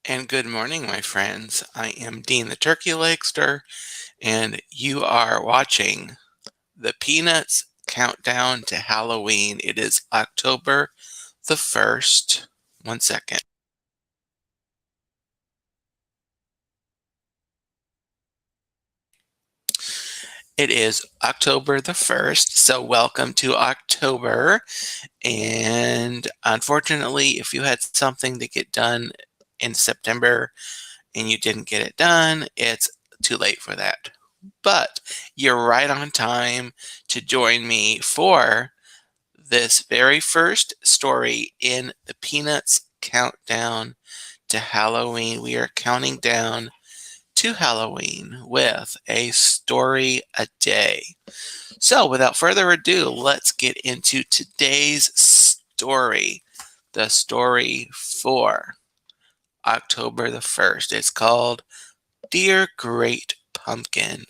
And good morning, my friends. I am Dean the Turkey Legster, and you are watching the Peanuts Countdown to Halloween. It is October the 1st. One second. It is October the 1st, so welcome to October. And unfortunately, if you had something to get done in September and you didn't get it done, it's too late for that. But you're right on time to join me for this very first story in the Peanuts Countdown to Halloween. We are counting down to Halloween with a story a day. So, without further ado, let's get into today's story. The story for October the 1st. It's called Dear Great Pumpkin.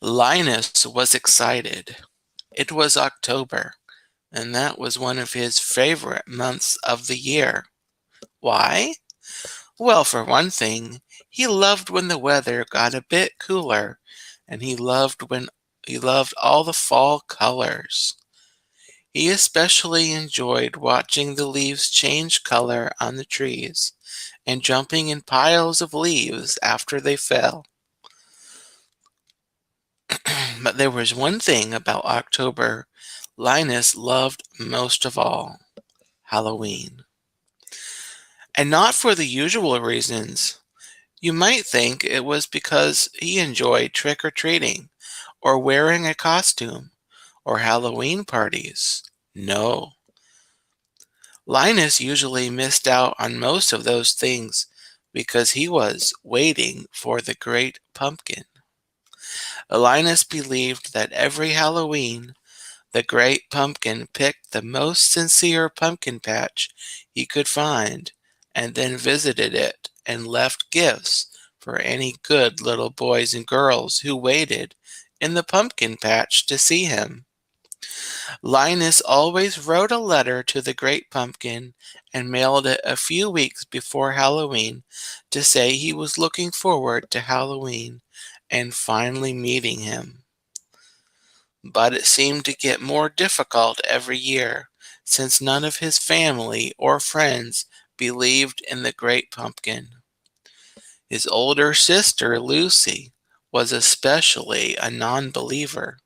Linus was excited. It was October, and that was one of his favorite months of the year. Why? Well, for one thing, he loved when the weather got a bit cooler, and he loved all the fall colors. He especially enjoyed watching the leaves change color on the trees and jumping in piles of leaves after they fell. But there was one thing about October Linus loved most of all: Halloween. And not for the usual reasons. You might think it was because he enjoyed trick or treating, or wearing a costume, or Halloween parties. No. Linus usually missed out on most of those things because he was waiting for the great pumpkin. Linus believed that every Halloween the great pumpkin picked the most sincere pumpkin patch he could find, and then visited it and left gifts for any good little boys and girls who waited in the pumpkin patch to see him. Linus always wrote a letter to the great pumpkin and mailed it a few weeks before Halloween to say he was looking forward to Halloween and finally meeting him. But it seemed to get more difficult every year, since none of his family or friends believed in the great pumpkin. His older sister, Lucy, was especially a non-believer.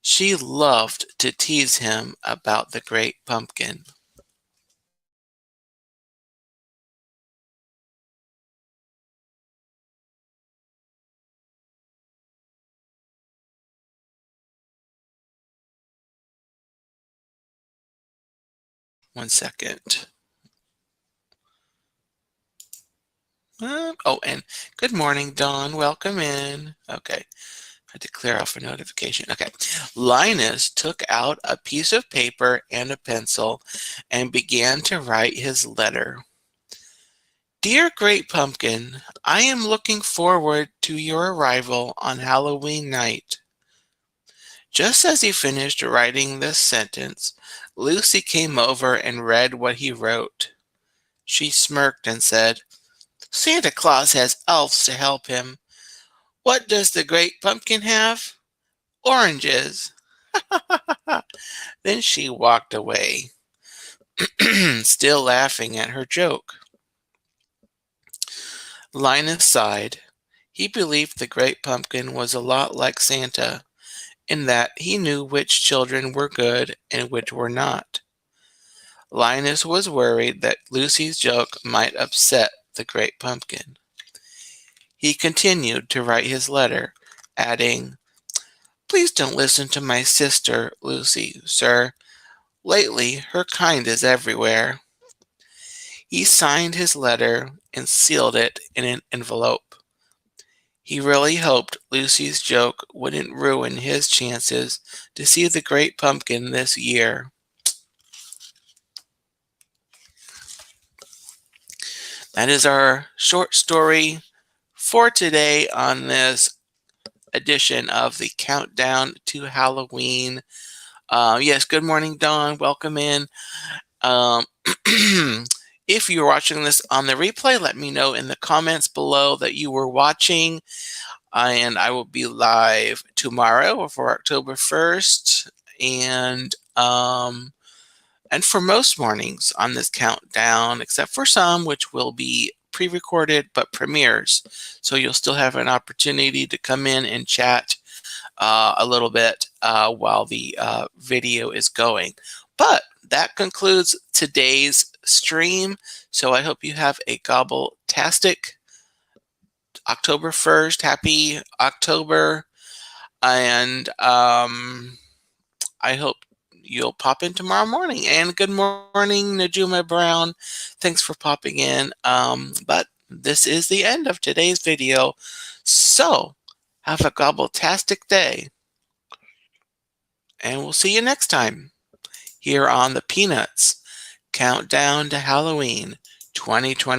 She loved to tease him about the great pumpkin. One second. And good morning, Dawn. Welcome in. Okay. I had to clear off a notification. Okay. Linus took out a piece of paper and a pencil and began to write his letter. Dear Great Pumpkin, I am looking forward to your arrival on Halloween night. Just as he finished writing this sentence, Lucy came over and read what he wrote. She smirked and said, Santa Claus has elves to help him. What does the great pumpkin have? Oranges. Then she walked away, still laughing at her joke. Linus sighed. He believed the great pumpkin was a lot like Santa, in that he knew which children were good and which were not. Linus was worried that Lucy's joke might upset the great pumpkin. He continued to write his letter, adding, Please don't listen to my sister, Lucy, sir. Lately, her kind is everywhere. He signed his letter and sealed it in an envelope. He really hoped Lucy's joke wouldn't ruin his chances to see the great pumpkin this year. That is our short story for today on this edition of the Countdown to Halloween. Yes, good morning, Dawn. Welcome in. Um, If you're watching this on the replay, let me know in the comments below that you were watching. And I will be live tomorrow for October 1st. And for most mornings on this countdown, except for some, which will be pre-recorded but premieres. So you'll still have an opportunity to come in and chat a little bit while the video is going. But that concludes today's stream. So I hope you have a gobbletastic October 1st. Happy October. And I hope you'll pop in tomorrow morning. And good morning, Najuma Brown. Thanks for popping in. But this is the end of today's video. So have a gobbletastic day. And we'll see you next time here on the Peanuts Countdown to Halloween 2020.